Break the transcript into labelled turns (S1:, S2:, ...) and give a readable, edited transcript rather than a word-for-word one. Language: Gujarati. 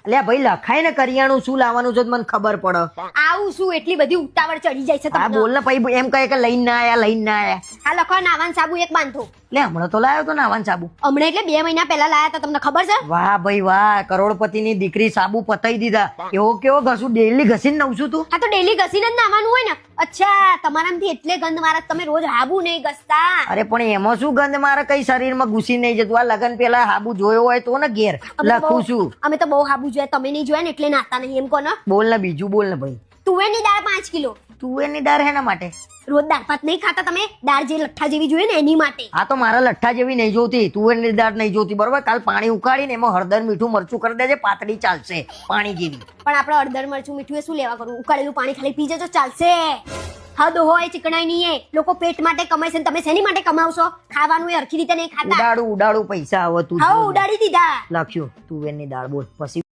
S1: અલ્યા ભાઈ લખાય ને કરિયાણું શું લાવવાનું છે મને ખબર પડે.
S2: આવું શું એટલી બધી ઉતાવળ ચડી જાય છે
S1: હા
S2: તમને?
S1: બોલ ને પછી એમ કહે કે લઈને ના આયા.
S2: આ લખો નાવાન સાબુ એક બાંધો.
S1: એટલે હમણાં તો લાવ્યો તો નાવાન સાબુ.
S2: હમણાં એટલે 2 મહિના પહેલા લાયા હતા, તમને ખબર છે?
S1: વાહ ભાઈ વાહ, કરોડપતિની દીકરી સાબુ પતાઈ દીધા. એવો કેવો ઘસું ડેલી ઘસીને નવશું તું?
S2: હા તો ડેલી ઘસીને જ નાવાનું હોય ને. અચ્છા તમારામાંથી એટલે ગંધ મારે તમે રોજ હાબુ નહીં ઘસતા.
S1: અરે પણ એમાં શું ગંધ મારે કઈ શરીરમાં ઘૂસી નહીં જતું. આ લગન પેલા હાબુ જોયો હોય તો ને ઘેર લખું છું.
S2: અમે તો બહુ હાબુ જોયા, તમે નહીં જોયા ને એટલે નાતા નહીં એમ કહો ને.
S1: બોલ ને બીજું બોલ ને ભાઈ.
S2: તુવેરની દાળ 5 કિલો.
S1: તુવેરની દાળ હેના માટે?
S2: રોજ દાળ ભાત નહીં ખાતા તમે? દાળ જે લઠ્ઠા જેવી જોઈએ ને એની માટે.
S1: આ તો મારા લઠ્ઠા જેવી નહીં જોતી, તુવેરની દાળ નહીં જોતી, બરોબર? કાલ પાણી ઉકાળીને એમાં હળદર મીઠું મરચું કરી દેજે, પાતળી ચાલશે પાણી જેવી.
S2: પણ આપણે હળદર મરચું મીઠું એ શું લેવા કરવું? ઉકાળેલું પાણી ખાલી પી જજો ચાલશે. હદ હોય ચીકણાઈ નહીં એ. લોકો પેટ માટે કમાય છે ને તમે શેની માટે કમાવશો? ખાવાનું એ હરખી રીતે નહીં ખાતા.
S1: ઉડાડું પૈસા આવે તું.
S2: હા ઉડાડી દીધા.
S1: લખ્યું તુવેરની દાળ. બોલ પછી.